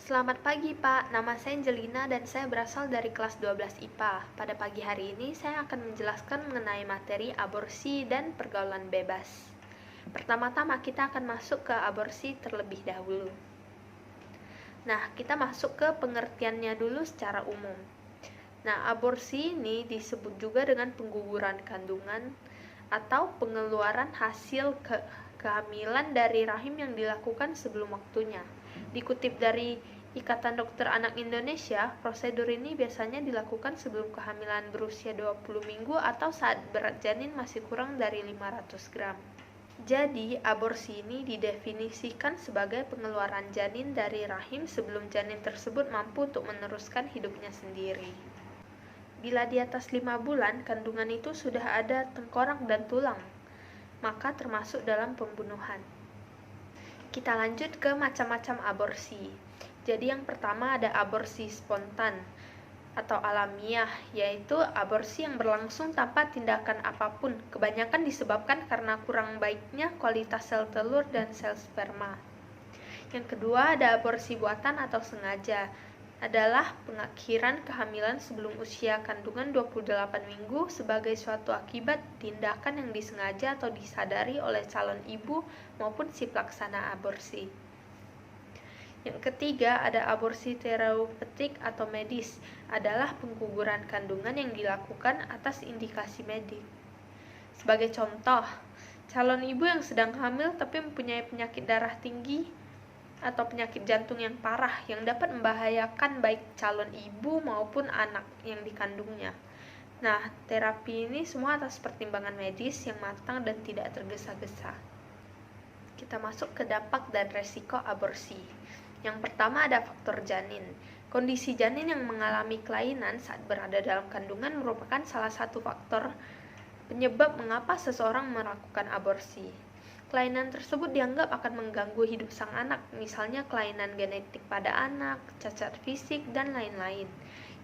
Selamat pagi Pak, nama saya Angelina dan saya berasal dari kelas 12 IPA. Pada pagi hari ini saya akan menjelaskan mengenai materi aborsi dan pergaulan bebas. Pertama-tama kita akan masuk ke aborsi terlebih dahulu. Nah, kita masuk ke pengertiannya dulu secara umum. Nah, aborsi ini disebut juga dengan pengguguran kandungan atau pengeluaran hasil kehamilan dari rahim yang dilakukan sebelum waktunya. Dikutip dari Ikatan Dokter Anak Indonesia, prosedur ini biasanya dilakukan sebelum kehamilan berusia 20 minggu atau saat berat janin masih kurang dari 500 gram. Jadi, aborsi ini didefinisikan sebagai pengeluaran janin dari rahim sebelum janin tersebut mampu untuk meneruskan hidupnya sendiri. Bila di atas 5 bulan, kandungan itu sudah ada tengkorak dan tulang, maka termasuk dalam pembunuhan. Kita lanjut ke macam-macam aborsi. Jadi yang pertama ada aborsi spontan atau alamiah, yaitu aborsi yang berlangsung tanpa tindakan apapun. Kebanyakan disebabkan karena kurang baiknya kualitas sel telur dan sel sperma. Yang kedua ada aborsi buatan atau sengaja, adalah pengakhiran kehamilan sebelum usia kandungan 28 minggu sebagai suatu akibat tindakan yang disengaja atau disadari oleh calon ibu maupun si pelaksana aborsi. Yang ketiga ada aborsi terapeutik atau medis, adalah pengguguran kandungan yang dilakukan atas indikasi medik. Sebagai contoh, calon ibu yang sedang hamil tapi mempunyai penyakit darah tinggi atau penyakit jantung yang parah yang dapat membahayakan baik calon ibu maupun anak yang dikandungnya. Nah, terapi ini semua atas pertimbangan medis yang matang dan tidak tergesa-gesa. Kita masuk ke dampak dan resiko aborsi. Yang pertama ada faktor janin. Kondisi janin yang mengalami kelainan saat berada dalam kandungan merupakan salah satu faktor penyebab mengapa seseorang melakukan aborsi. Kelainan tersebut dianggap akan mengganggu hidup sang anak, misalnya kelainan genetik pada anak, cacat fisik, dan lain-lain.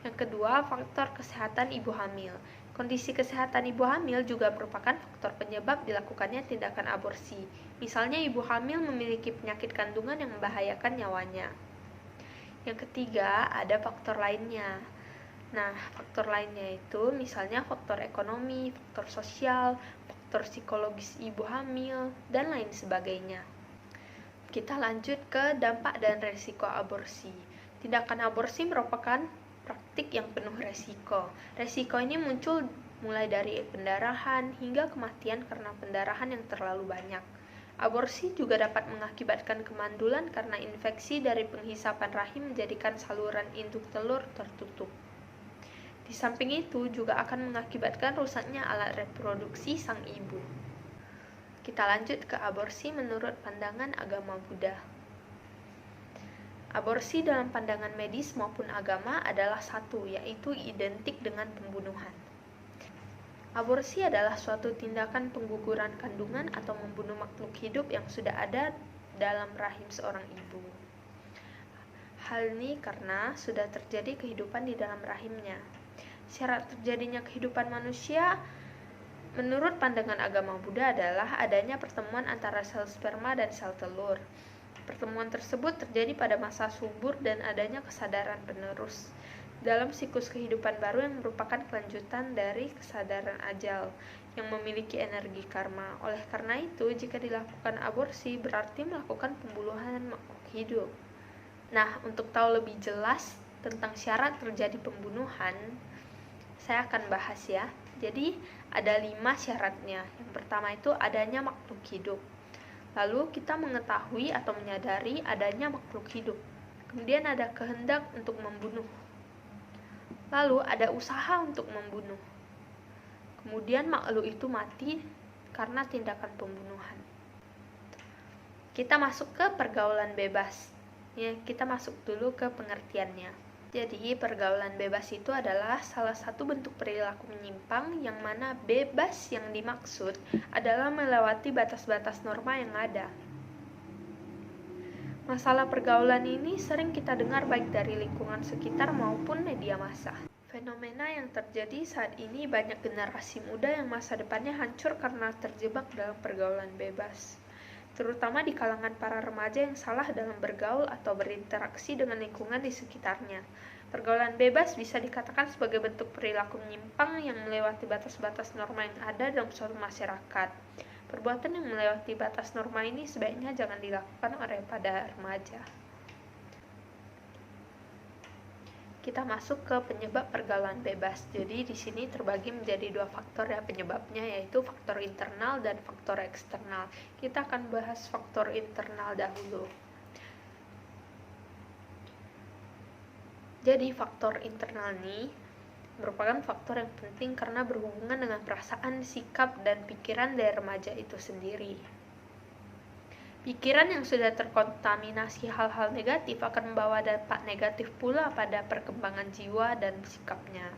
Yang kedua, faktor kesehatan ibu hamil. Kondisi kesehatan ibu hamil juga merupakan faktor penyebab dilakukannya tindakan aborsi. Misalnya ibu hamil memiliki penyakit kandungan yang membahayakan nyawanya. Yang ketiga, ada faktor lainnya. Nah, faktor lainnya itu misalnya faktor ekonomi, faktor sosial, faktor psikologis ibu hamil, dan lain sebagainya. Kita lanjut ke dampak dan resiko aborsi. Tindakan aborsi merupakan praktik yang penuh resiko. Resiko ini muncul mulai dari pendarahan hingga kematian karena pendarahan yang terlalu banyak. Aborsi juga dapat mengakibatkan kemandulan karena infeksi dari penghisapan rahim menjadikan saluran induk telur tertutup. Di samping itu juga akan mengakibatkan rusaknya alat reproduksi sang ibu. Kita lanjut ke aborsi menurut pandangan agama Buddha. Aborsi dalam pandangan medis maupun agama adalah satu, yaitu identik dengan pembunuhan. Aborsi adalah suatu tindakan pengguguran kandungan atau membunuh makhluk hidup yang sudah ada dalam rahim seorang ibu. Hal ini karena sudah terjadi kehidupan di dalam rahimnya. Syarat terjadinya kehidupan manusia menurut pandangan agama Buddha adalah adanya pertemuan antara sel sperma dan sel telur. Pertemuan tersebut terjadi pada masa subur dan adanya kesadaran penerus dalam siklus kehidupan baru yang merupakan kelanjutan dari kesadaran ajal yang memiliki energi karma. Oleh karena itu, jika dilakukan aborsi berarti melakukan pembunuhan makhluk hidup. Nah, untuk tahu lebih jelas tentang syarat terjadi pembunuhan, saya akan bahas ya. Jadi, ada 5 syaratnya. Yang pertama itu adanya makhluk hidup. Lalu kita mengetahui atau menyadari adanya makhluk hidup. Kemudian ada kehendak untuk membunuh. Lalu ada usaha untuk membunuh. Kemudian makhluk itu mati karena tindakan pembunuhan. Kita masuk ke pergaulan bebas. Ya, kita masuk dulu ke pengertiannya. Jadi, pergaulan bebas itu adalah salah satu bentuk perilaku menyimpang yang mana bebas yang dimaksud adalah melewati batas-batas norma yang ada. Masalah pergaulan ini sering kita dengar baik dari lingkungan sekitar maupun media massa. Fenomena yang terjadi saat ini banyak generasi muda yang masa depannya hancur karena terjebak dalam pergaulan bebas. terutama di kalangan para remaja yang salah dalam bergaul atau berinteraksi dengan lingkungan di sekitarnya. Pergaulan bebas bisa dikatakan sebagai bentuk perilaku menyimpang yang melewati batas-batas norma yang ada dalam suatu masyarakat. Perbuatan yang melewati batas norma ini sebaiknya jangan dilakukan oleh pada remaja. Kita masuk ke penyebab pergaulan bebas. Jadi di sini terbagi menjadi dua faktor ya penyebabnya, yaitu faktor internal dan faktor eksternal. Kita akan bahas faktor internal dahulu. Jadi faktor internal ini merupakan faktor yang penting karena berhubungan dengan perasaan, sikap, dan pikiran dari remaja itu sendiri. Pikiran yang sudah terkontaminasi hal-hal negatif akan membawa dampak negatif pula pada perkembangan jiwa dan sikapnya.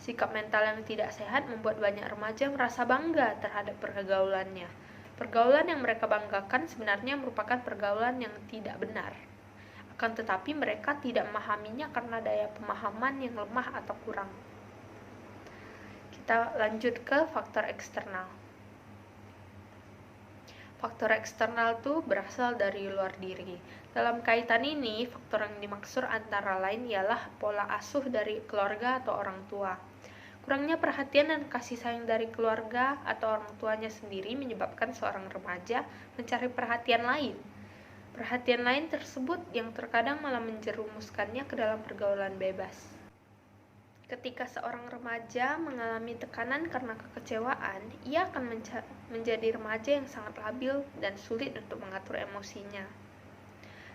Sikap mental yang tidak sehat membuat banyak remaja merasa bangga terhadap pergaulannya. Pergaulan yang mereka banggakan sebenarnya merupakan pergaulan yang tidak benar. Akan tetapi mereka tidak memahaminya karena daya pemahaman yang lemah atau kurang. Kita lanjut ke faktor eksternal. Faktor eksternal itu berasal dari luar diri. Dalam kaitan ini, faktor yang dimaksud antara lain ialah pola asuh dari keluarga atau orang tua. Kurangnya perhatian dan kasih sayang dari keluarga atau orang tuanya sendiri menyebabkan seorang remaja mencari perhatian lain. Perhatian lain tersebut yang terkadang malah menjerumuskannya ke dalam pergaulan bebas. Ketika seorang remaja mengalami tekanan karena kekecewaan, ia akan menjadi remaja yang sangat labil dan sulit untuk mengatur emosinya,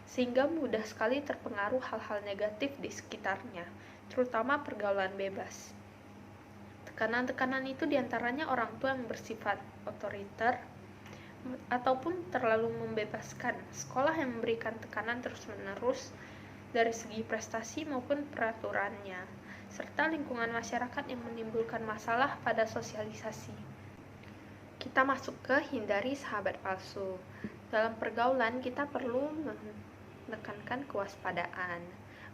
sehingga mudah sekali terpengaruh hal-hal negatif di sekitarnya, terutama pergaulan bebas. Tekanan-tekanan itu diantaranya orang tua yang bersifat otoriter, ataupun terlalu membebaskan, sekolah yang memberikan tekanan terus-menerus dari segi prestasi maupun peraturannya, serta lingkungan masyarakat yang menimbulkan masalah pada sosialisasi. Kita masuk ke hindari sahabat palsu. Dalam pergaulan kita perlu menekankan kewaspadaan,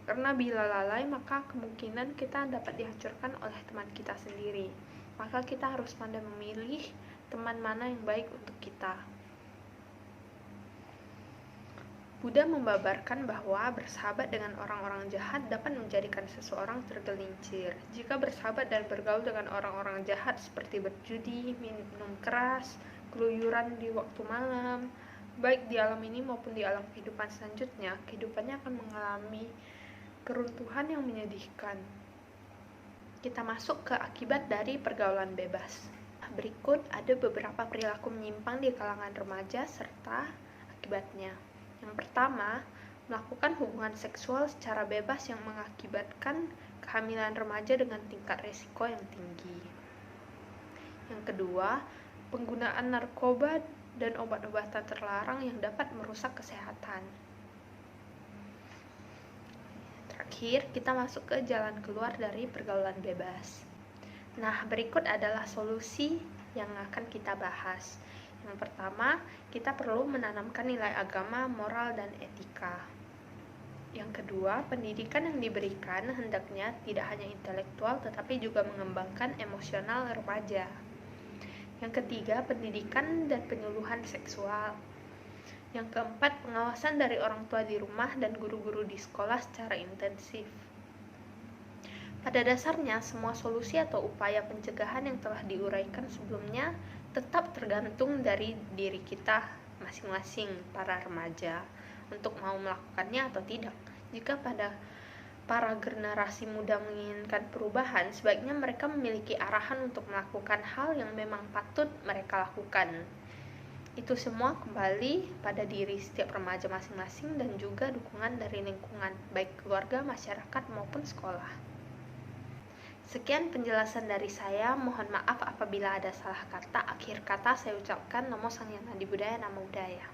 karena bila lalai maka kemungkinan kita dapat dihancurkan oleh teman kita sendiri. Maka kita harus pandai memilih teman mana yang baik untuk kita. Buddha membabarkan bahwa bersahabat dengan orang-orang jahat dapat menjadikan seseorang tergelincir. Jika bersahabat dan bergaul dengan orang-orang jahat seperti berjudi, minum keras, keluyuran di waktu malam, baik di alam ini maupun di alam kehidupan selanjutnya, kehidupannya akan mengalami keruntuhan yang menyedihkan. Kita masuk ke akibat dari pergaulan bebas. Berikut ada beberapa perilaku menyimpang di kalangan remaja serta akibatnya. Yang pertama, melakukan hubungan seksual secara bebas yang mengakibatkan kehamilan remaja dengan tingkat risiko yang tinggi. Yang kedua, penggunaan narkoba dan obat-obatan terlarang yang dapat merusak kesehatan. Terakhir, kita masuk ke jalan keluar dari pergaulan bebas. Nah, berikut adalah solusi yang akan kita bahas. Yang pertama, kita perlu menanamkan nilai agama, moral, dan etika. Yang kedua, pendidikan yang diberikan hendaknya tidak hanya intelektual tetapi juga mengembangkan emosional remaja. Yang ketiga, pendidikan dan penyuluhan seksual. Yang keempat, pengawasan dari orang tua di rumah dan guru-guru di sekolah secara intensif. Pada dasarnya, semua solusi atau upaya pencegahan yang telah diuraikan sebelumnya tetap tergantung dari diri kita masing-masing, para remaja, untuk mau melakukannya atau tidak. Jika pada para generasi muda menginginkan perubahan, sebaiknya mereka memiliki arahan untuk melakukan hal yang memang patut mereka lakukan. Itu semua kembali pada diri setiap remaja masing-masing dan juga dukungan dari lingkungan, baik keluarga, masyarakat, maupun sekolah. Sekian penjelasan dari saya, mohon maaf apabila ada salah kata. Akhir kata saya ucapkan Namo Sang Hyang Adi Budaya Namo Buddhaya.